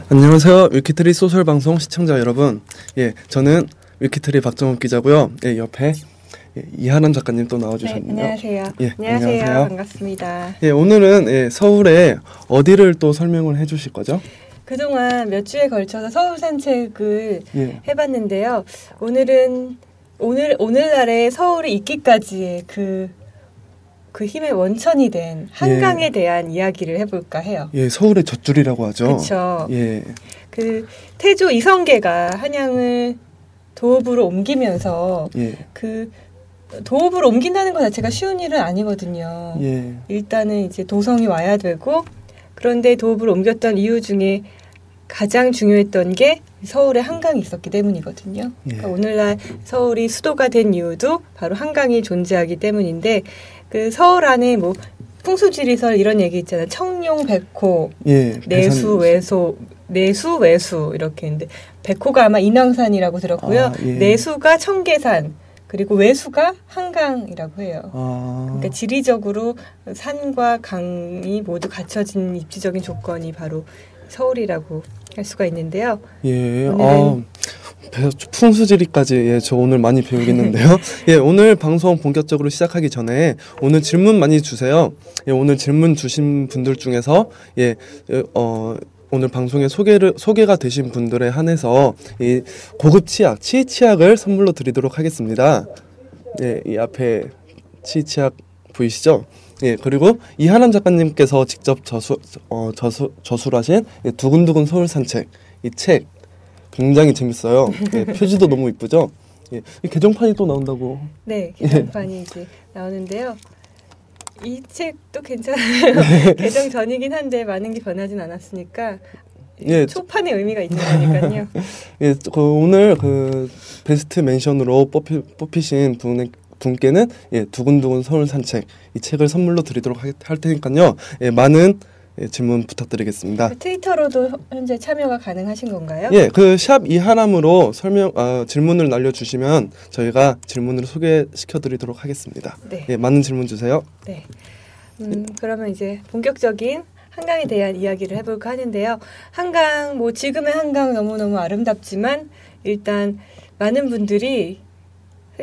안녕하세요. 위키트리 소설 방송 시청자 여러분. 저는 위키트리 박정욱 기자고요. 옆에 이하남 작가님 또 나와주셨네요. 네, 안녕하세요. 안녕하세요. 반갑습니다. 오늘은 서울의 어디를 또 설명을 해주실 거죠? 그동안 몇 주에 걸쳐서 서울 산책을 해봤는데요. 오늘날의 서울이 있기까지의 그 힘의 원천이 된 한강에 대한 이야기를 해볼까 해요. 서울의 젖줄이라고 하죠. 그렇죠. 그 태조 이성계가 한양을 도읍으로 옮기면서 그 도읍으로 옮긴다는 것 자체가 쉬운 일은 아니거든요. 일단은 이제 도성이 와야 되고, 그런데 도읍으로 옮겼던 이유 중에 가장 중요했던 게 서울에 한강이 있었기 때문이거든요. 그러니까 오늘날 서울이 수도가 된 이유도 바로 한강이 존재하기 때문인데, 그 서울 안에 뭐 풍수지리설 이런 얘기 있잖아요. 청룡, 백호, 내수, 외수 이렇게 있는데, 백호가 아마 인왕산이라고 들었고요. 내수가 청계산, 그리고 외수가 한강이라고 해요. 그러니까 지리적으로 산과 강이 모두 갖춰진 입지적인 조건이 바로 서울이라고 할 수가 있는데요. 풍수지리까지 저 오늘 많이 배우겠는데요. 오늘 방송 본격적으로 시작하기 전에 오늘 질문 많이 주세요. 오늘 질문 주신 분들 중에서 오늘 방송에 소개가 되신 분들에 한해서 이 고급 치치약을 선물로 드리도록 하겠습니다. 이 앞에 치치약 보이시죠? 그리고 이하남 작가님께서 직접 저술하신 두근두근 서울 산책, 이 책 굉장히 재밌어요. 표지도 너무 이쁘죠? 이 개정판이 또 나온다고. 네, 개정판이 이제 나오는데요. 이 책도 괜찮아요. 개정 전이긴 한데 많은 게 변하진 않았으니까 초판의 의미가 있는 거니까요. 오늘 그 베스트 멘션으로 뽑히신 분께는 두근두근 서울 산책 이 책을 선물로 드리도록 할 테니까요. 많은 질문 부탁드리겠습니다. 트위터로도 현재 참여가 가능하신 건가요? 그 샵 이하남으로 질문을 날려주시면 저희가 질문을 소개시켜드리도록 하겠습니다. 많은 질문 주세요. 그러면 이제 본격적인 한강에 대한 이야기를 해볼까 하는데요. 한강, 지금의 한강 너무너무 아름답지만 일단 많은 분들이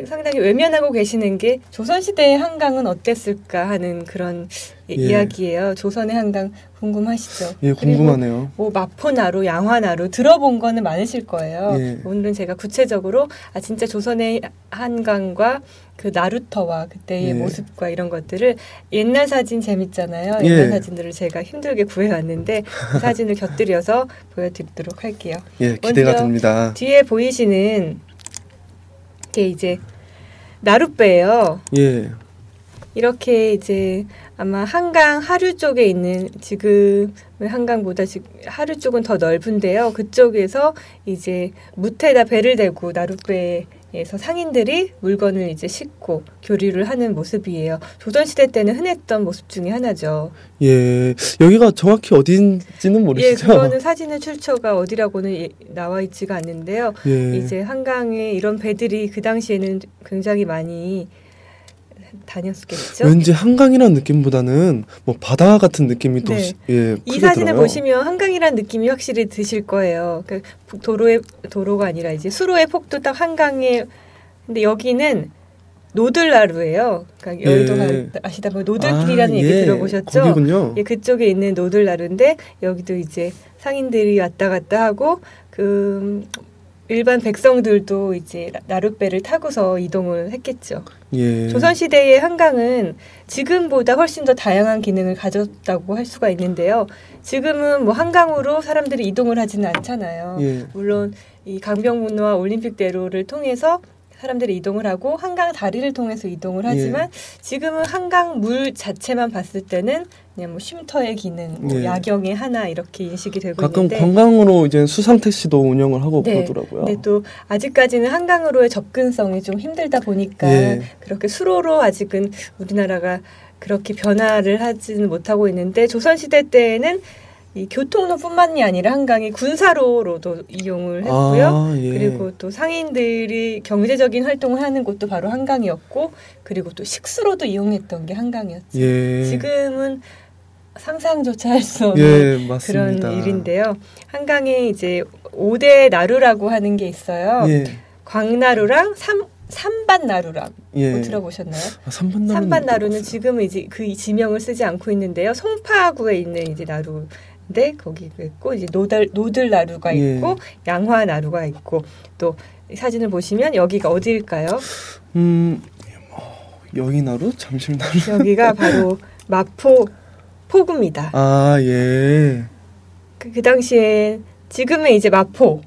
상당히 외면하고 계시는 게 조선시대의 한강은 어땠을까 하는 그런 이야기예요. 조선의 한강 궁금하시죠? 궁금하네요. 마포나루, 양화나루 들어본 거는 많으실 거예요. 오늘은 제가 구체적으로 진짜 조선의 한강과 그 나루터와 그때의 모습과 이런 것들을 옛날 사진 재밌잖아요. 옛날 사진들을 제가 힘들게 구해왔는데 그 사진을 곁들여서 보여드리도록 할게요. 기대가 됩니다. 뒤에 보이시는 이게 이제 나룻배예요. 이렇게 이제 아마 한강 하류 쪽에 있는, 지금 한강보다 하류 쪽은 더 넓은데요. 그쪽에서 이제 무태에다 배를 대고 나룻배에서 상인들이 물건을 이제 싣고 교류를 하는 모습이에요. 조선시대 때는 흔했던 모습 중에 하나죠. 여기가 정확히 어딘지는 모르시죠? 그거는 사진의 출처가 어디라고는 나와 있지가 않는데요. 이제 한강에 이런 배들이 그 당시에는 굉장히 많이 다녔겠죠. 왠지 한강이라는 느낌보다는 바다 같은 느낌이 더 이 사진을 들어요. 보시면 한강이라는 느낌이 확실히 드실 거예요. 그러니까 도로가 아니라 이제 수로의 폭도 딱 한강에. 근데 여기는 노들나루예요. 그러니까 여의도 아시다 보면 노들길이라는 얘기 들어보셨죠? 거기군요. 그쪽에 있는 노들나루인데 여기도 이제 상인들이 왔다 갔다 하고 일반 백성들도 이제 나룻배를 타고서 이동을 했겠죠. 조선시대의 한강은 지금보다 훨씬 더 다양한 기능을 가졌다고 할 수가 있는데요. 지금은 한강으로 사람들이 이동을 하지는 않잖아요. 물론 이 강변북로와 올림픽대로를 통해서 사람들이 이동을 하고 한강 다리를 통해서 이동을 하지만 지금은 한강 물 자체만 봤을 때는 그냥 쉼터의 기능, 야경의 하나 이렇게 인식이 되고 있는데 가끔 관광으로 이제 수상 택시도 운영을 하고 그러더라고요. 근데 또 아직까지는 한강으로의 접근성이 좀 힘들다 보니까 그렇게 수로로 아직은 우리나라가 그렇게 변화를 하지는 못하고 있는데 조선시대 때에는 이 교통로뿐만이 아니라 한강이 군사로로도 이용을 했고요. 그리고 또 상인들이 경제적인 활동을 하는 곳도 바로 한강이었고, 그리고 또 식수로도 이용했던 게 한강이었죠. 지금은 상상조차 할 수 없는 그런 일인데요. 한강에 이제 5대 나루라고 하는 게 있어요. 광나루랑 삼반나루라고 들어보셨나요? 삼반나루는 지금은 이제 그 지명을 쓰지 않고 있는데요. 송파구에 있는 이제 나루인데 거기 있고 이제 노들나루가 있고 양화나루가 있고 또 사진을 보시면 여기가 어디일까요? 여의나루? 잠실나루? 여기가 바로 포구입니다. 아, 예. 그 당시에 지금은 이제 마포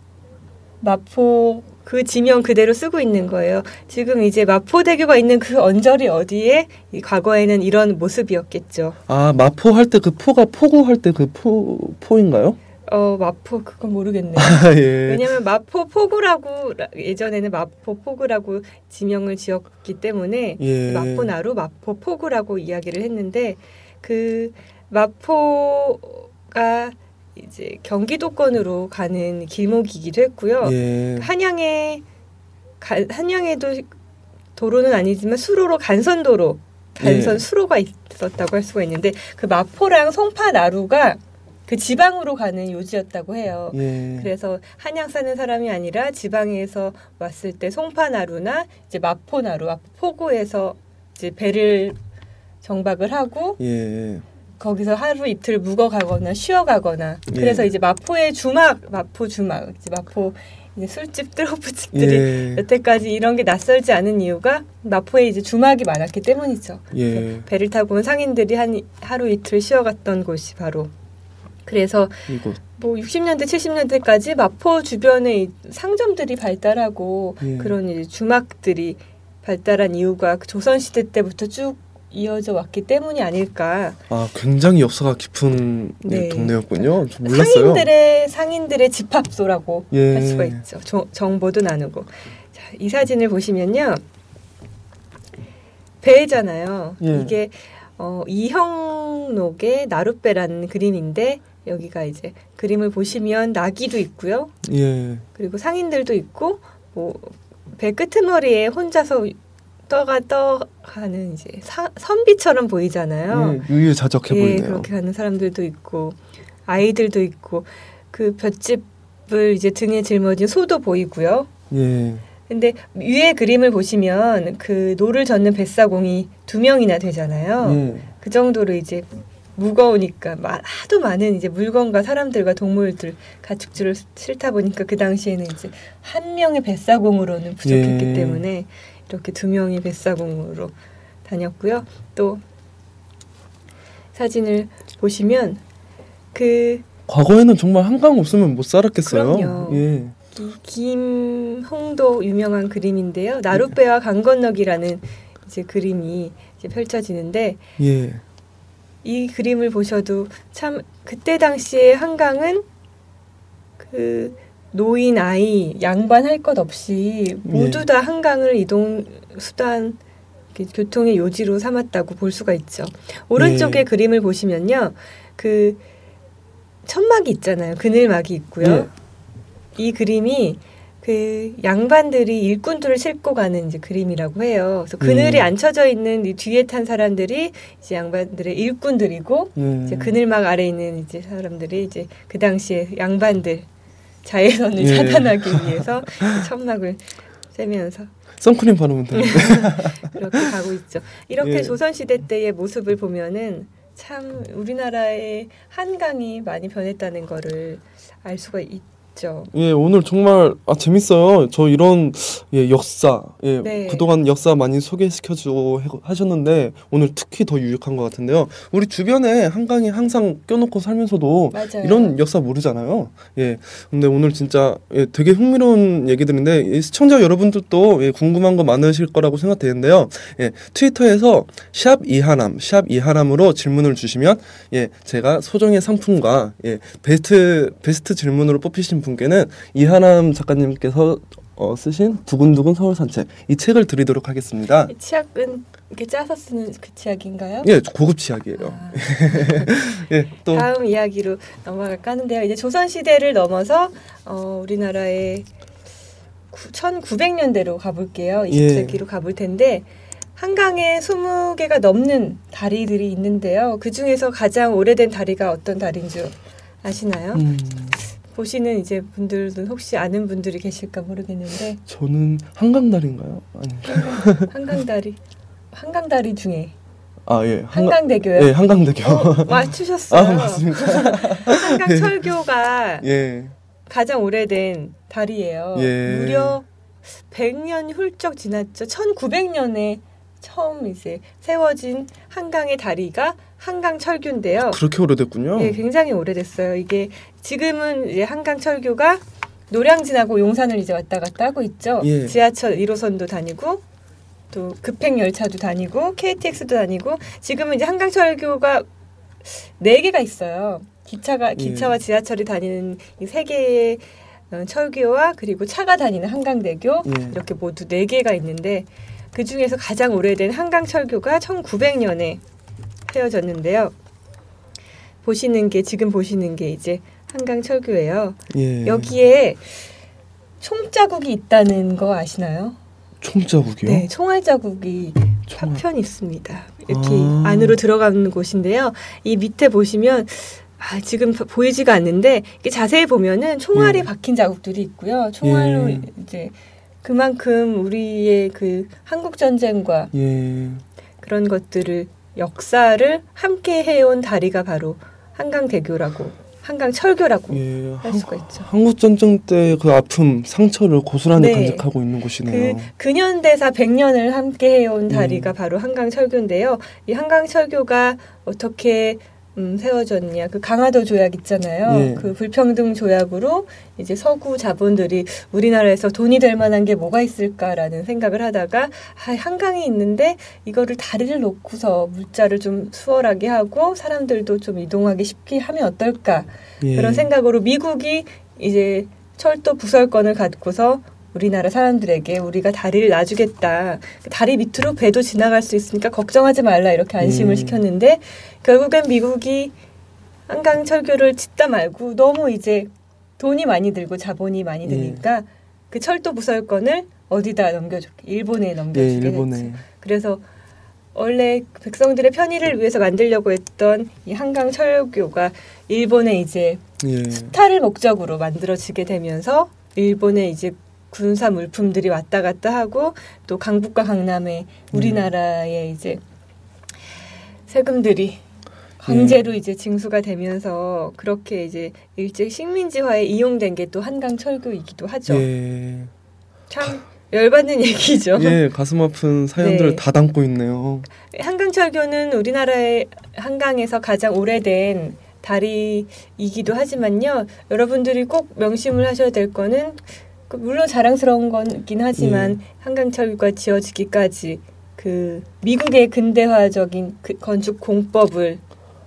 그 지명 그대로 쓰고 있는 거예요. 지금 이제 마포대교가 있는 그 언저리 어디에 과거에는 이런 모습이었겠죠. 아, 마포 할 때 그 포가 포구 할 때 그 포인가요? 마포 그건 모르겠네요. 아, 예. 왜냐하면 마포 포구라고 예전에는 마포 포구라고 지명을 지었기 때문에 마포나루 마포 포구라고 이야기를 했는데 그 마포가 이제 경기도권으로 가는 길목이기도 했고요. 한양에도 도로는 아니지만 수로로 간선도로 수로가 있었다고 할 수가 있는데 그 마포랑 송파나루가 그 지방으로 가는 요지였다고 해요. 그래서 한양 사는 사람이 아니라 지방에서 왔을 때 송파나루나 이제 마포나루, 포구에서 이제 배를 정박을 하고 거기서 하루 이틀 묵어가거나 쉬어가거나 그래서 이제 마포의 마포 주막, 이제 마포 이제 술집 트로프집들이 여태까지 이런 게 낯설지 않은 이유가 마포에 이제 주막이 많았기 때문이죠. 배를 타고 온 상인들이 하루 이틀 쉬어갔던 곳이 바로 그래서 뭐 60년대 70년대까지 마포 주변에 상점들이 발달하고 그런 이제 주막들이 발달한 이유가 그 조선시대 때부터 쭉 이어져 왔기 때문이 아닐까. 아, 굉장히 역사가 깊은 동네였군요. 좀 몰랐어요. 상인들의 집합소라고 할 수가 있죠. 정보도 나누고. 자, 이 사진을 보시면요. 배잖아요. 이게 이형록의 나룻배라는 그림인데 여기가 이제 그림을 보시면 나귀도 있고요. 그리고 상인들도 있고 뭐 배 끄트머리에 혼자서 떠가는 이제 선비처럼 보이잖아요. 유유자적해 보이네요. 그렇게 가는 사람들도 있고 아이들도 있고 그 볏짚을 이제 등에 짊어진 소도 보이고요. 근데 위에 그림을 보시면 그 노를 젓는 뱃사공이 2명이나 되잖아요. 그 정도로 이제 무거우니까 하도 많은 이제 물건과 사람들과 동물들 가축들을 실다 보니까 그 당시에는 이제 한 명의 뱃사공으로는 부족했기 때문에 이렇게 2명이 뱃사공으로 다녔고요. 또 사진을 보시면 그 과거에는 정말 한강 없으면 못 살았겠어요. 그럼요. 김홍도 유명한 그림인데요. 나룻배와 강 건너기라는 이제 그림이 이제 펼쳐지는데 이 그림을 보셔도 참 그때 당시에 한강은 그 노인, 아이, 양반 할 것 없이 모두 다 한강을 이동 수단, 교통의 요지로 삼았다고 볼 수가 있죠. 오른쪽에 그림을 보시면요. 그 천막이 있잖아요. 그늘막이 있고요. 이 그림이 그 양반들이 일꾼들을 싣고 가는 이제 그림이라고 해요. 그래서 그늘에 앉혀져 있는 이 뒤에 탄 사람들이 이제 양반들의 일꾼들이고 이제 그늘막 아래 있는 이제 사람들이 이제 그 당시에 양반들 자외선을 차단하기 위해서 천막을 쐬면서 선크림 바르면 되는데 그렇게 가고 있죠. 이렇게 조선시대 때의 모습을 보면은 참 우리나라의 한강이 많이 변했다는 거를 알 수가 있죠. 오늘 정말 재밌어요. 저 이런 역사, 그동안 역사 많이 소개시켜주고 하셨는데 오늘 특히 더 유익한 것 같은데요. 우리 주변에 한강이 항상 껴놓고 살면서도 맞아요. 이런 역사 모르잖아요. 근데 오늘 진짜 되게 흥미로운 얘기들인데 시청자 여러분들도 궁금한 거 많으실 거라고 생각되는데요. 트위터에서 샵 이하람으로 질문을 주시면 제가 소정의 상품과 베스트 질문으로 뽑히신 분께는 이하람 작가님께서 쓰신 두근두근 서울 산책 이 책을 드리도록 하겠습니다. 치약은 이렇게 짜서 쓰는 그 치약인가요? 고급 치약이에요. 또 다음 이야기로 넘어갈까 하는데요. 이제 조선 시대를 넘어서 우리나라의 1900년대로 가볼게요. 20세기로 가볼 텐데 한강에 20개가 넘는 다리들이 있는데요. 그 중에서 가장 오래된 다리가 어떤 다리인 줄 아시나요? 보시는 이제 분들도 혹시 아는 분들이 계실까 모르겠는데. 저는 한강다리인가요? 한강다리. 한강다리 중에. 아, 예. 한강대교요? 예, 한강대교. 맞추셨어요. 아, 맞습니까? 한강철교가 예. 가장 오래된 다리예요. 예. 무려 100년 훌쩍 지났죠. 1900년에 처음 이제 세워진 한강의 다리가 한강철교인데요. 그렇게 오래됐군요. 예, 굉장히 오래됐어요. 이게 지금은 이제 한강철교가 노량진하고 용산을 이제 왔다 갔다 하고 있죠. 예. 지하철 1호선도 다니고 또 급행열차도 다니고 KTX도 다니고 지금은 이제 한강철교가 4개가 있어요. 기차와 지하철이 다니는 이 3개의 철교와 그리고 차가 다니는 한강대교 이렇게 모두 4개가 있는데 그 중에서 가장 오래된 한강철교가 1900년에 세워졌는데요. 지금 보시는 게 이제 한강철교예요. 예. 여기에 총자국이 있다는 거 아시나요? 총자국이요? 네, 총알 자국이 파편이 있습니다. 이렇게 안으로 들어가는 곳인데요. 이 밑에 보시면 지금 보이지가 않는데 이게 자세히 보면은 총알이 박힌 자국들이 있고요. 총알로 이제 그만큼 우리의 그 한국 전쟁과 그런 것들을 역사를 함께 해온 다리가 바로 한강대교라고. 한강철교라고 할 수가 있죠. 한국 전쟁 때 그 아픔, 상처를 고스란히 간직하고 있는 곳이네요. 그 근현대사 100년을 함께 해온 다리가 바로 한강철교인데요. 이 한강철교가 어떻게 세워졌냐? 그 강화도 조약 있잖아요. 그 불평등 조약으로 이제 서구 자본들이 우리나라에서 돈이 될 만한 게 뭐가 있을까라는 생각을 하다가 한강이 있는데 이거를 다리를 놓고서 물자를 좀 수월하게 하고 사람들도 좀 이동하기 쉽게 하면 어떨까? 그런 생각으로 미국이 이제 철도 부설권을 갖고서 우리나라 사람들에게 우리가 다리를 놔주겠다. 다리 밑으로 배도 지나갈 수 있으니까 걱정하지 말라 이렇게 안심을 시켰는데 결국엔 미국이 한강철교를 짓다 말고 너무 이제 돈이 많이 들고 자본이 많이 드니까 그 철도 부설권을 어디다 넘겨줄게? 일본에 넘겨주게 됐죠. 그래서 원래 백성들의 편의를 위해서 만들려고 했던 이 한강철교가 일본에 이제 수탈을 목적으로 만들어지게 되면서 일본에 이제 군사 물품들이 왔다 갔다 하고 또 강북과 강남에 우리나라의 이제 세금들이 강제로 이제 징수가 되면서 그렇게 이제 일제 식민지화에 이용된 게 또 한강철교이기도 하죠. 참 열받는 얘기죠. 가슴 아픈 사연들을 다 담고 있네요. 한강철교는 우리나라의 한강에서 가장 오래된 다리이기도 하지만요. 여러분들이 꼭 명심을 하셔야 될 거는 물론 자랑스러운 거긴 하지만 한강철교가 지어지기까지 그 미국의 근대화적인 그 건축 공법을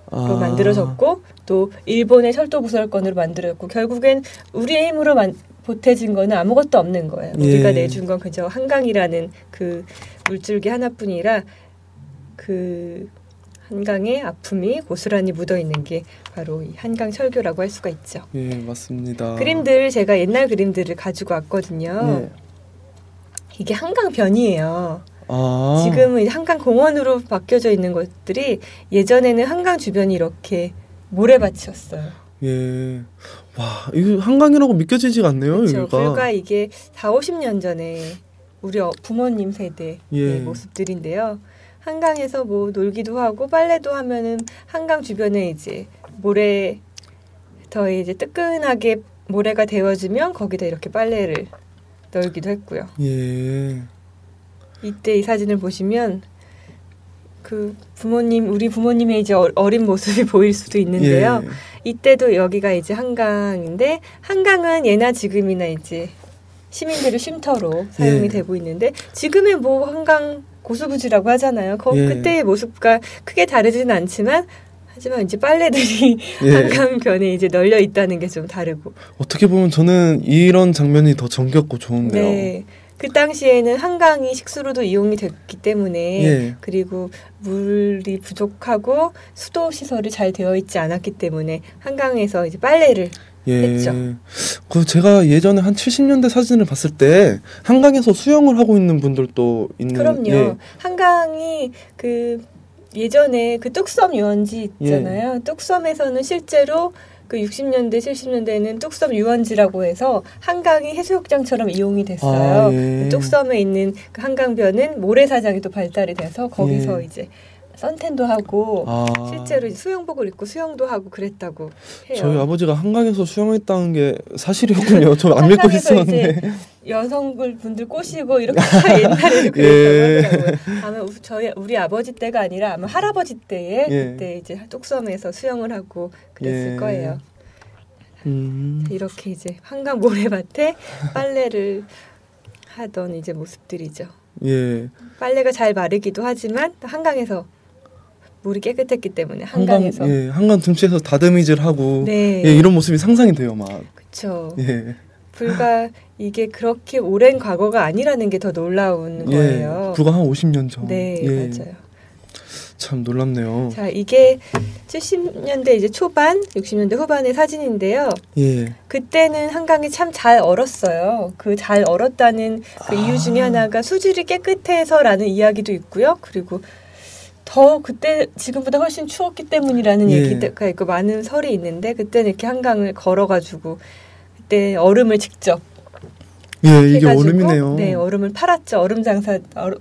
또 만들어졌고 또 일본의 철도 부설권으로 만들어졌고 결국엔 우리의 힘으로 보태진 거는 아무것도 없는 거예요. 우리가 내준 건 그저 한강이라는 그 물줄기 하나뿐이라 그 한강의 아픔이 고스란히 묻어있는 게 바로 이 한강철교라고 할 수가 있죠. 맞습니다. 그림들 제가 옛날 그림들을 가지고 왔거든요. 이게 한강변이에요. 지금은 한강공원으로 바뀌어져 있는 것들이 예전에는 한강 주변이 이렇게 모래밭이었어요. 와, 이거 한강이라고 믿겨지지가 않네요. 그렇죠. 여기가. 불과 이게 40-50년 전에 우리 부모님 세대의 모습들인데요. 한강에서 뭐 놀기도 하고 빨래도 하면은 한강 주변에 이제 모래 더 이제 뜨끈하게 모래가 데워지면 거기다 이렇게 빨래를 널기도 했고요. 이때 이 사진을 보시면 그 우리 부모님의 이제 어린 모습이 보일 수도 있는데요. 이때도 여기가 이제 한강인데 한강은 예나 지금이나 이제 시민들의 쉼터로 사용이 되고 있는데 지금의 뭐 한강 고수부지라고 하잖아요. 그때의 모습과 크게 다르지는 않지만 하지만 이제 빨래들이 한강변에 이제 널려 있다는 게 좀 다르고 어떻게 보면 저는 이런 장면이 더 정겹고 좋은데요. 그 당시에는 한강이 식수로도 이용이 됐기 때문에 그리고 물이 부족하고 수도 시설이 잘 되어 있지 않았기 때문에 한강에서 이제 빨래를 했죠. 그 제가 예전에 한 70년대 사진을 봤을 때 한강에서 수영을 하고 있는 분들도 있는. 그럼요. 한강이 그 예전에 그 뚝섬 유원지 있잖아요. 뚝섬에서는 실제로 그 60년대, 70년대에는 뚝섬 유원지라고 해서 한강이 해수욕장처럼 이용이 됐어요. 뚝섬에 있는 그 한강변은 모래사장이 또 발달이 돼서 거기서 이제 선탠도 하고 실제로 수영복을 입고 수영도 하고 그랬다고 해요. 저희 아버지가 한강에서 수영했다는 게 사실이었군요. 저 안 믿고 있었는데. 여성분들 꼬시고 이렇게 옛날에는 그랬다고 하더라고요. 아마 우리 아버지 때가 아니라 아마 할아버지 때에 그때 이제 뚝섬에서 수영을 하고 그랬을 거예요. 이렇게 이제 한강 모래밭에 빨래를 하던 이제 모습들이죠. 빨래가 잘 마르기도 하지만 한강에서 물이 깨끗했기 때문에 한강에서 한강 둔치에서 다듬이질하고 이런 모습이 상상이 돼요, 막. 그렇죠. 불과 이게 그렇게 오랜 과거가 아니라는 게 더 놀라운 거예요. 불과 한 50년 전. 네, 맞아요. 참 놀랍네요. 자, 이게 70년대 이제 초반, 60년대 후반의 사진인데요. 그때는 한강이 참 잘 얼었어요. 그 잘 얼었다는 그 이유 중에 하나가 수질이 깨끗해서라는 이야기도 있고요. 그리고 더 그때 지금보다 훨씬 추웠기 때문이라는 얘기가 있고 많은 설이 있는데 그때는 이렇게 한강을 걸어가지고 그때 얼음을 직접 이게 얼음이네요. 네, 얼음을 팔았죠.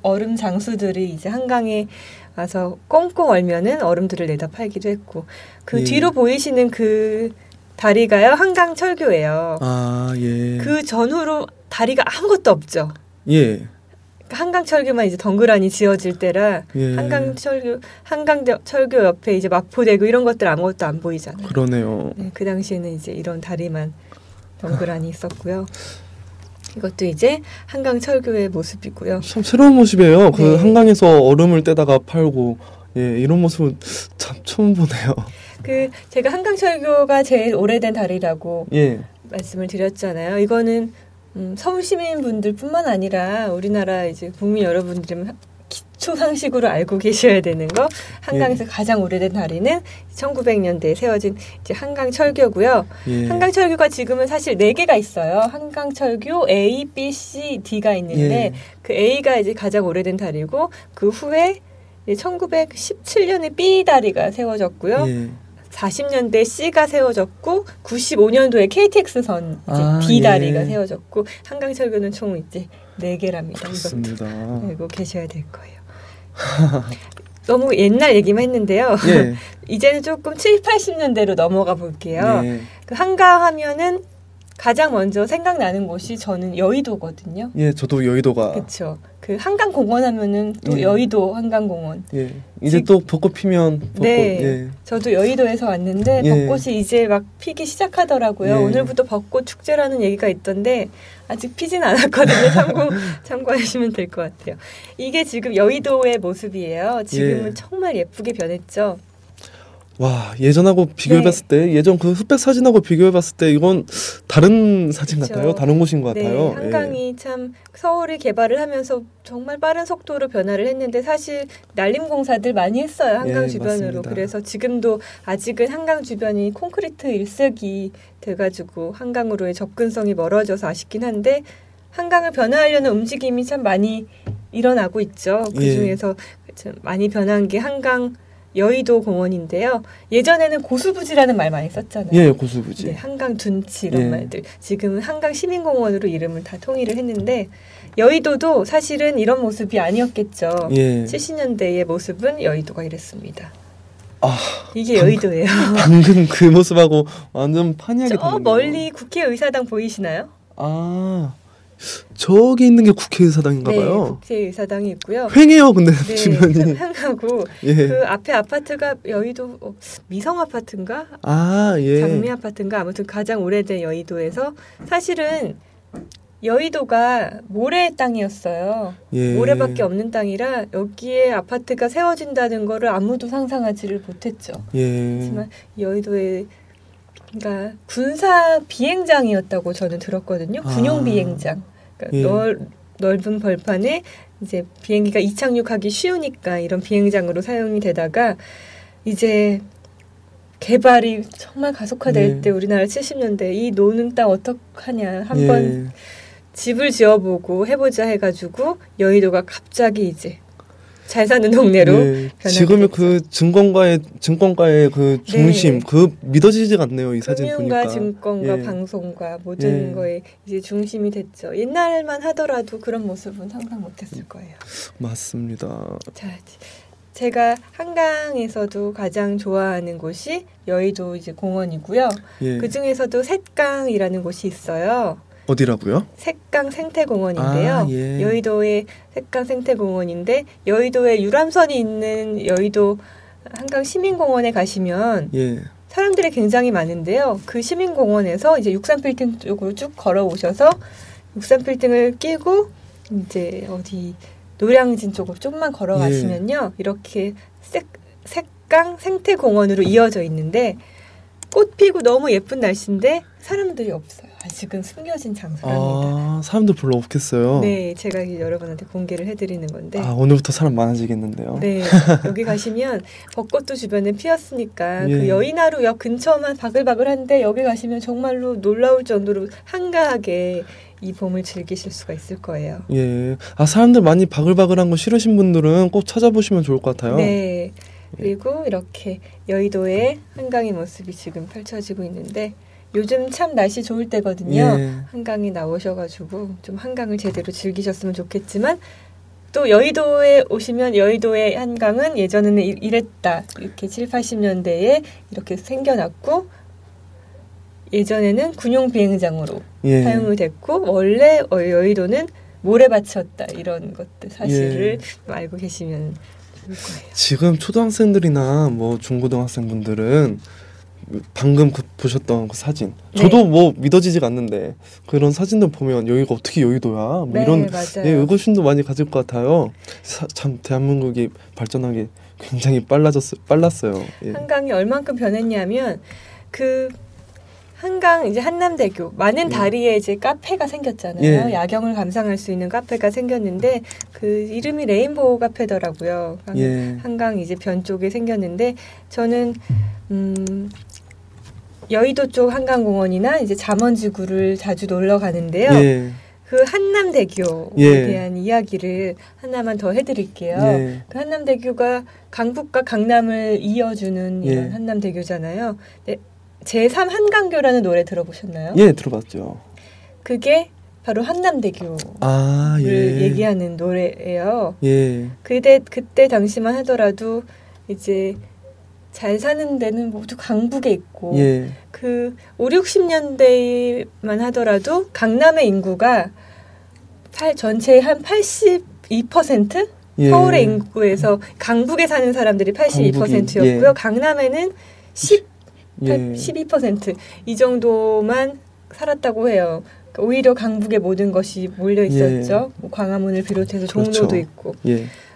얼음 장수들이 이제 한강에 와서 꽁꽁 얼면은 얼음들을 내다 팔기도 했고 그 뒤로 보이시는 그 다리가요 한강 철교예요. 그 전후로 다리가 아무것도 없죠. 한강 철교만 이제 덩그러니 지어질 때라 한강 철교 옆에 이제 마포대교 이런 것들 아무것도 안 보이잖아요. 그러네요. 그 당시에는 이제 이런 다리만 덩그러니 있었고요. 이것도 이제 한강 철교의 모습이고요. 참 새로운 모습이에요. 그 한강에서 얼음을 떼다가 팔고 이런 모습은 참 처음 보네요. 그 제가 한강 철교가 제일 오래된 다리라고 말씀을 드렸잖아요. 이거는 서울 시민분들뿐만 아니라 우리나라 이제 국민 여러분들은 기초 상식으로 알고 계셔야 되는 거. 한강에서 가장 오래된 다리는 1900년대에 세워진 이제 한강 철교고요. 한강 철교가 지금은 사실 4개가 있어요. 한강 철교 A, B, C, D가 있는데 그 A가 이제 가장 오래된 다리고 그 후에 1917년에 B 다리가 세워졌고요. 40년대 C가 세워졌고 95년도에 KTX선 이제 D 다리가 세워졌고 한강 철교는 총 이제 4개랍니다. 그렇습니다. 이것도 알고 계셔야 될 거예요. 너무 옛날 얘기만 했는데요. 이제는 조금 7, 80년대로 넘어가 볼게요. 그 한강 하면은 가장 먼저 생각나는 곳이 저는 여의도거든요. 저도 여의도가. 그렇죠. 그 한강공원 하면은 또 여의도 한강공원. 이제 또 벚꽃 피면 벚꽃. 저도 여의도에서 왔는데 벚꽃이 이제 막 피기 시작하더라고요. 오늘부터 벚꽃 축제라는 얘기가 있던데 아직 피진 않았거든요. 참고하시면 될 것 같아요. 이게 지금 여의도의 모습이에요. 지금은 정말 예쁘게 변했죠. 와, 예전하고 비교해봤을 때 예전 그 흑백 사진하고 비교해봤을 때 이건 다른 사진 같아요. 다른 곳인 것 같아요. 한강이 참 서울이 개발을 하면서 정말 빠른 속도로 변화를 했는데 사실 난림공사들 많이 했어요. 한강 주변으로. 맞습니다. 그래서 지금도 아직은 한강 주변이 콘크리트 일색이 돼가지고 한강으로의 접근성이 멀어져서 아쉽긴 한데 한강을 변화하려는 움직임이 참 많이 일어나고 있죠. 그중에서 참 많이 변한 게 한강 여의도 공원인데요. 예전에는 고수부지라는 말 많이 썼잖아요. 고수부지. 한강 둔치 이런 말들. 지금은 한강 시민공원으로 이름을 다 통일을 했는데 여의도도 사실은 이런 모습이 아니었겠죠. 70년대의 모습은 여의도가 이랬습니다. 이게 여의도예요. 방금 그 모습하고 완전 판이하게 다르네요. 멀리 국회의사당 보이시나요? 저기 있는 게 국회의사당인가 봐요. 국회의사당이 있고요. 횡해요, 근데 주변이. 횡하고 그 앞에 아파트가 여의도 미성 아파트인가? 장미 아파트인가? 아무튼 가장 오래된 여의도에서 사실은 여의도가 모래의 땅이었어요. 모래밖에 없는 땅이라 여기에 아파트가 세워진다는 거를 아무도 상상하지를 못했죠. 하지만 여의도에 그러니까 군사 비행장이었다고 저는 들었거든요. 군용 비행장. 그러니까 넓은 벌판에 이제 비행기가 이착륙하기 쉬우니까 이런 비행장으로 사용이 되다가 이제 개발이 정말 가속화될 때 우리나라 70년대 이 노는 땅 어떡하냐 한번 집을 지어보고 해보자 해가지고 여의도가 갑자기 이제 잘 사는 동네로 지금의 그 증권가의 그 중심 그 믿어지지가 않네요. 이 사진 보니까. 금융과 증권과 방송과 모든 거에 이제 중심이 됐죠. 옛날만 하더라도 그런 모습은 상상 못했을 거예요. 맞습니다. 자, 제가 한강에서도 가장 좋아하는 곳이 여의도 이제 공원이고요. 그 중에서도 샛강이라는 곳이 있어요. 어디라고요? 샛강 생태공원인데요. 여의도의 샛강 생태공원인데 여의도에 유람선이 있는 여의도 한강 시민공원에 가시면 사람들이 굉장히 많은데요. 그 시민공원에서 이제 63빌딩 쪽으로 쭉 걸어오셔서 63빌딩을 끼고 이제 어디 노량진 쪽으로 조금만 걸어가시면요. 이렇게 샛강 생태공원으로 이어져 있는데 꽃 피고 너무 예쁜 날씨인데 사람들이 없어요. 아직은 숨겨진 장소랍니다. 사람들 별로 없겠어요. 네, 제가 여러분한테 공개를 해드리는 건데. 오늘부터 사람 많아지겠는데요. 네, 여기 가시면 벚꽃도 주변에 피었으니까 그 여의나루역 근처만 바글바글한데 여기 가시면 정말로 놀라울 정도로 한가하게 이 봄을 즐기실 수가 있을 거예요. 사람들 많이 바글바글한 거 싫으신 분들은 꼭 찾아보시면 좋을 것 같아요. 네. 그리고 이렇게 여의도의 한강의 모습이 지금 펼쳐지고 있는데 요즘 참 날씨 좋을 때거든요. 한강에 나오셔가지고 좀 한강을 제대로 즐기셨으면 좋겠지만 또 여의도에 오시면 여의도의 한강은 예전에는 이랬다. 이렇게 7, 80년대에 이렇게 생겨났고 예전에는 군용 비행장으로 사용이 됐고 원래 여의도는 모래밭이었다. 이런 것들 사실을 알고 계시면 좋을 거예요. 지금 초등학생들이나 뭐 중고등학생분들은 방금 보셨던 그 사진 저도 뭐 믿어지지가 않는데 그런 사진들 보면 여기가 어떻게 여의도야? 뭐 이런 의구심도 많이 가질 것 같아요. 참 대한민국이 발전하기 굉장히 빨랐어요. 한강이 얼만큼 변했냐면 그 한강 이제 한남대교 많은 다리에 이제 카페가 생겼잖아요. 야경을 감상할 수 있는 카페가 생겼는데 그 이름이 레인보우 카페더라고요. 한강 이제 변 쪽에 생겼는데 저는 여의도 쪽 한강공원이나 이제 잠원지구를 자주 놀러 가는데요. 그 한남대교에 대한 이야기를 하나만 더 해드릴게요. 그 한남대교가 강북과 강남을 이어주는 이런 한남대교잖아요. 네, 제3 한강교라는 노래 들어보셨나요? 들어봤죠. 그게 바로 한남대교를 얘기하는 노래예요. 그때 당시만 하더라도 이제 잘 사는 데는 모두 강북에 있고 그 5, 60년대만 하더라도 강남의 인구가 전체의 한 82%? 서울의 인구에서 강북에 사는 사람들이 82%였고요. 강남에는 12% 이 정도만 살았다고 해요. 그러니까 오히려 강북에 모든 것이 몰려 있었죠. 뭐 광화문을 비롯해서 종로도 있고.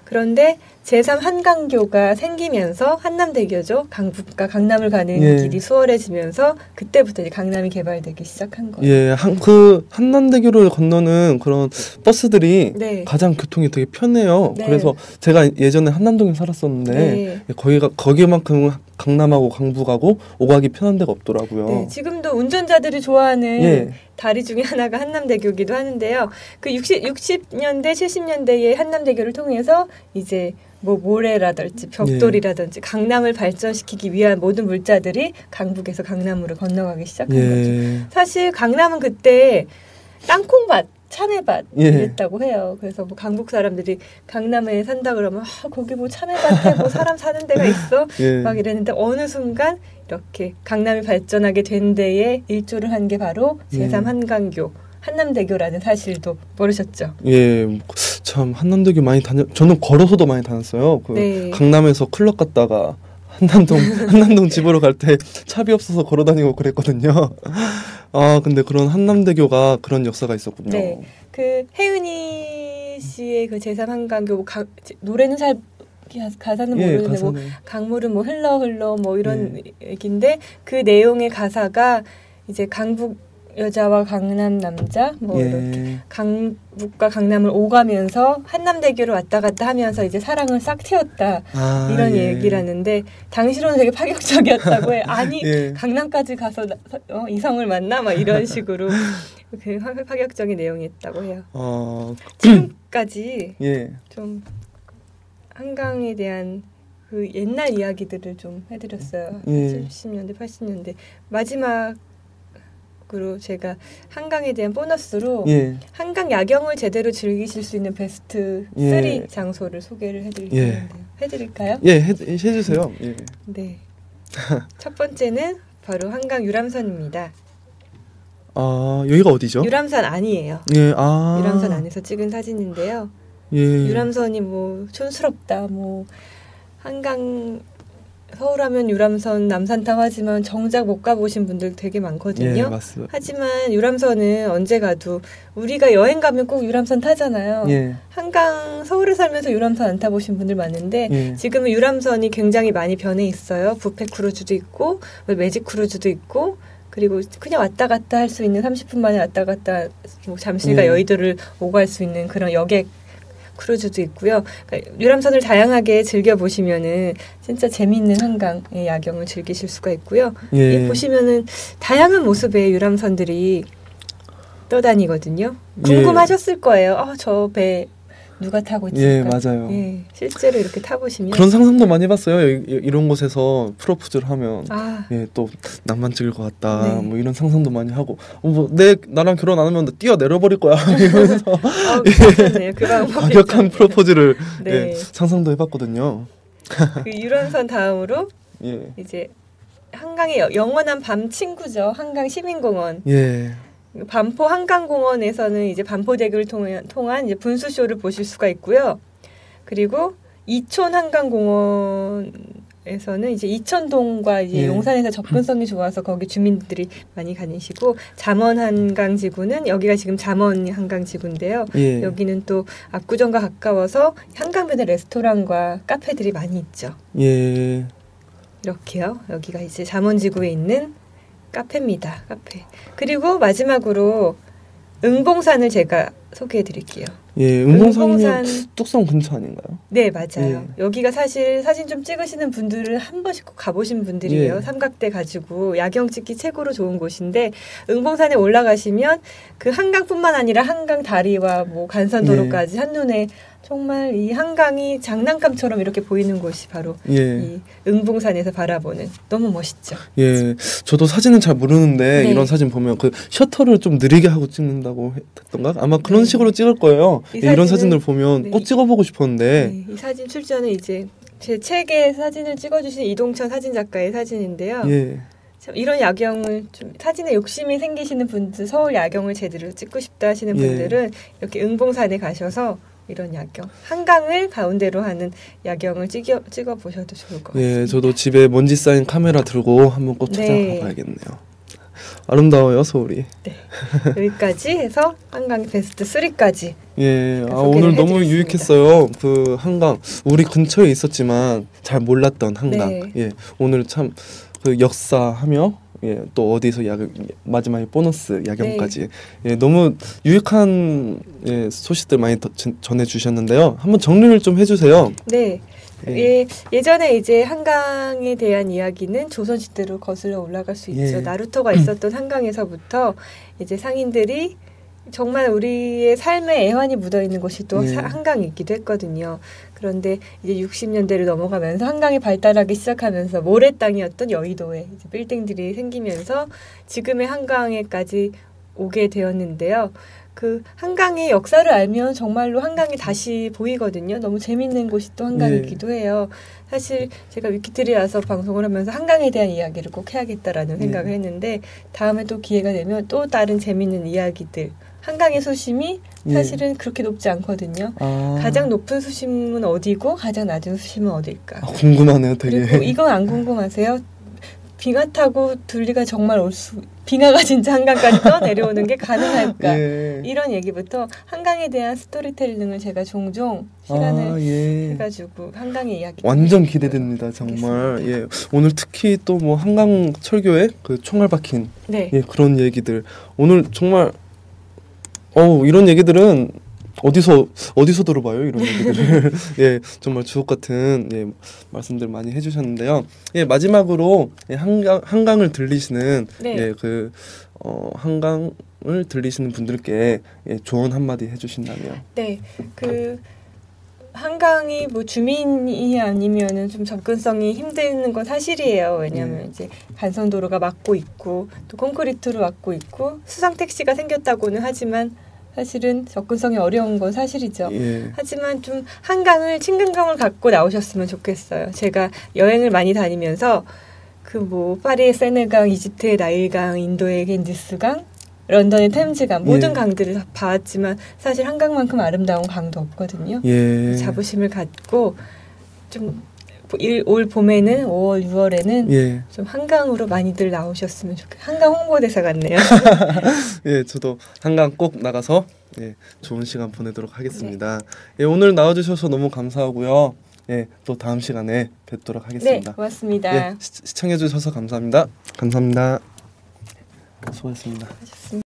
그런데 제3 한강교가 생기면서 한남대교죠. 강북과 강남을 가는 길이 수월해지면서 그때부터 이제 강남이 개발되기 시작한 거예요. 그 한남대교를 건너는 그런 버스들이 가장 교통이 되게 편해요. 그래서 제가 예전에 한남동에 살았었는데 거기만큼 강남하고 강북하고 오가기 편한 데가 없더라고요. 지금도 운전자들이 좋아하는 다리 중에 하나가 한남대교이기도 하는데요. 그 60년대, 70년대의 한남대교를 통해서 이제 뭐 모래라든지 벽돌이라든지 강남을 발전시키기 위한 모든 물자들이 강북에서 강남으로 건너가기 시작한 거죠. 사실 강남은 그때 땅콩밭, 참외밭 이랬다고 해요. 그래서 뭐 강북 사람들이 강남에 산다 그러면 거기 뭐 참외밭에 뭐 사람 사는 데가 있어? 막 이랬는데 어느 순간 이렇게 강남이 발전하게 된 데에 일조를 한 게 바로 제3 한강교 한남대교라는 사실도 모르셨죠? 참 한남대교 많이 저는 걸어서도 많이 다녔어요. 강남에서 클럽 갔다가 한남동 집으로 갈 때 차비 없어서 걸어 다니고 그랬거든요. 근데 그런 한남대교가 그런 역사가 있었군요. 그 혜은이 씨의 그 제3 한강교 노래는 잘 가사는 모르는데 뭐 강물은 뭐 흘러 뭐 이런 얘기인데 그 내용의 가사가 이제 강북 여자와 강남 남자 뭐 이렇게 강북과 강남을 오가면서 한남대교를 왔다 갔다 하면서 이제 사랑을 싹 틔웠다 이런 얘기라는데 당시로는 되게 파격적이었다고 해. 아니 강남까지 가서 이성을 만나 막 이런 식으로 그 파격적인 내용이었다고 해요. 지금까지 좀 한강에 대한 그 옛날 이야기들을 좀 해드렸어요. 70년대, 80년대 마지막으로 제가 한강에 대한 보너스로 한강 야경을 제대로 즐기실 수 있는 베스트 3 장소를 소개를 해드릴 텐데요. 해드릴까요? 해주세요. 네. 첫 번째는 바로 한강 유람선입니다. 여기가 어디죠? 유람선 아니에요. 유람선 안에서 찍은 사진인데요. 유람선이 뭐 촌스럽다, 뭐 한강 서울하면 유람선 남산타워 하지만 정작 못 가보신 분들 되게 많거든요. 맞습니다. 하지만 유람선은 언제 가도 우리가 여행 가면 꼭 유람선 타잖아요. 한강 서울에 살면서 유람선 안 타보신 분들 많은데 지금은 유람선이 굉장히 많이 변해 있어요. 뷔페 크루즈도 있고 매직 크루즈도 있고 그리고 그냥 왔다 갔다 할 수 있는 30분 만에 왔다 갔다 뭐 잠실과 여의도를 오고 갈 수 있는 그런 여객 크루즈도 있고요. 그러니까 유람선을 다양하게 즐겨보시면은 진짜 재미있는 한강의 야경을 즐기실 수가 있고요. 보시면은 다양한 모습의 유람선들이 떠다니거든요. 궁금하셨을 거예요. 저 배 누가 타고 있을까? 맞아요. 실제로 이렇게 타보시면 그런 상상도 많이 해봤어요. 이런 곳에서 프로포즈를 하면 또 낭만 찍을 것 같다. 뭐 이런 상상도 많이 하고 나랑 결혼 안 하면 뛰어내려 버릴 거야. 이러면서 괜찮네요. 그 방법이 과격한 프로포즈를 상상도 해봤거든요. 그 유람선 다음으로 이제 한강의 영원한 밤 친구죠. 한강 시민공원. 반포 한강공원에서는 이제 반포대교를 통한 이제 분수쇼를 보실 수가 있고요. 그리고 이촌 한강공원에서는 이제 이천동과 이제 용산에서 접근성이 좋아서 거기 주민들이 많이 다니시고 잠원 한강지구는 여기가 지금 잠원 한강지구인데요. 여기는 또 압구정과 가까워서 한강변에 레스토랑과 카페들이 많이 있죠. 이렇게요. 여기가 이제 잠원지구에 있는 카페입니다. 카페. 그리고 마지막으로 응봉산을 제가 소개해드릴게요. 응봉산 뚝섬 근처 아닌가요? 네, 맞아요. 여기가 사실 사진 좀 찍으시는 분들은 한 번씩 꼭 가보신 분들이에요. 삼각대 가지고 야경 찍기 최고로 좋은 곳인데 응봉산에 올라가시면 그 한강뿐만 아니라 한강 다리와 뭐 간선도로까지 한눈에 정말 이 한강이 장난감처럼 이렇게 보이는 곳이 바로 이 응봉산에서 바라보는 너무 멋있죠. 저도 사진은 잘 모르는데 이런 사진 보면 그 셔터를 좀 느리게 하고 찍는다고 했던가? 아마 그런 식으로 찍을 거예요. 이런 사진들 보면 꼭 찍어보고 싶었는데 이 사진 출전은 이제 제 책에 사진을 찍어주신 이동천 사진작가의 사진인데요. 참 이런 야경을 좀 사진에 욕심이 생기시는 분들, 서울 야경을 제대로 찍고 싶다 하시는 분들은 이렇게 응봉산에 가셔서 이런 야경, 한강을 가운데로 하는 야경을 찍어 보셔도 좋을 것 같습니다. 저도 집에 먼지 쌓인 카메라 들고 한번 꼭 찾아가 봐야겠네요. 아름다워요, 서울이. 여기까지 해서 한강 베스트 3까지. 오늘 너무 유익했어요. 그 한강 우리 근처에 있었지만 잘 몰랐던 한강. 오늘 참 그 역사하며 또 어디서 마지막에 보너스 야경까지 너무 유익한 소식들 많이 전해주셨는데요. 한번 정리를 좀 해주세요. 예전에 이제 한강에 대한 이야기는 조선시대로 거슬러 올라갈 수 있죠. 나루토가 있었던 한강에서부터 이제 상인들이 정말 우리의 삶에 애환이 묻어있는 곳이 또 한강이기도 했거든요. 그런데 이제 60년대를 넘어가면서 한강이 발달하기 시작하면서 모래땅이었던 여의도에 이제 빌딩들이 생기면서 지금의 한강에까지 오게 되었는데요. 그 한강의 역사를 알면 정말로 한강이 다시 보이거든요. 너무 재밌는 곳이 또 한강이기도 해요. 사실 제가 위키트리아서 방송을 하면서 한강에 대한 이야기를 꼭 해야겠다라는 생각을 했는데 다음에 또 기회가 되면 또 다른 재밌는 이야기들 한강의 수심이 사실은 그렇게 높지 않거든요. 가장 높은 수심은 어디고 가장 낮은 수심은 어딜까? 궁금하네요, 되게. 그리고 이건 안 궁금하세요? 빙하 타고 둘리가 정말 빙하가 진짜 한강까지 떠내려오는 게 가능할까? 예. 이런 얘기부터 한강에 대한 스토리텔링을 제가 종종 시간을 해가지고 한강의 이야기 완전 기대됩니다. 정말. 예. 오늘 특히 또 뭐 한강 철교의 그 총알 박힌 예, 그런 얘기들 오늘 정말 이런 얘기들은 어디서 들어봐요 이런 얘기들을 예 정말 주옥 같은 예 말씀들 많이 해주셨는데요. 예 마지막으로 예, 한강을 들리시는 예 그 한강을 들리시는 분들께 예, 조언 한마디 해주신다면. 네, 그 한강이 뭐 주민이 아니면은 좀 접근성이 힘든 건 사실이에요. 왜냐하면 이제 간선도로가 막고 있고 또 콘크리트로 막고 있고 수상 택시가 생겼다고는 하지만. 사실은 접근성이 어려운 건 사실이죠. 예. 하지만 좀 한강을 친근감을 갖고 나오셨으면 좋겠어요. 제가 여행을 많이 다니면서 그 뭐 파리의 세네강, 이집트의 나일강, 인도의 겐지스강, 런던의 템즈강 모든 강들을 다 봐왔지만 사실 한강만큼 아름다운 강도 없거든요. 자부심을 갖고 좀 올 봄에는 5월, 6월에는 좀 한강으로 많이들 나오셨으면 좋겠어요. 한강 홍보대사 같네요. 예, 저도 한강 꼭 나가서 예, 좋은 시간 보내도록 하겠습니다. 예, 오늘 나와주셔서 너무 감사하고요. 예, 또 다음 시간에 뵙도록 하겠습니다. 네, 고맙습니다. 예, 시청해주셔서 감사합니다. 감사합니다. 수고하셨습니다.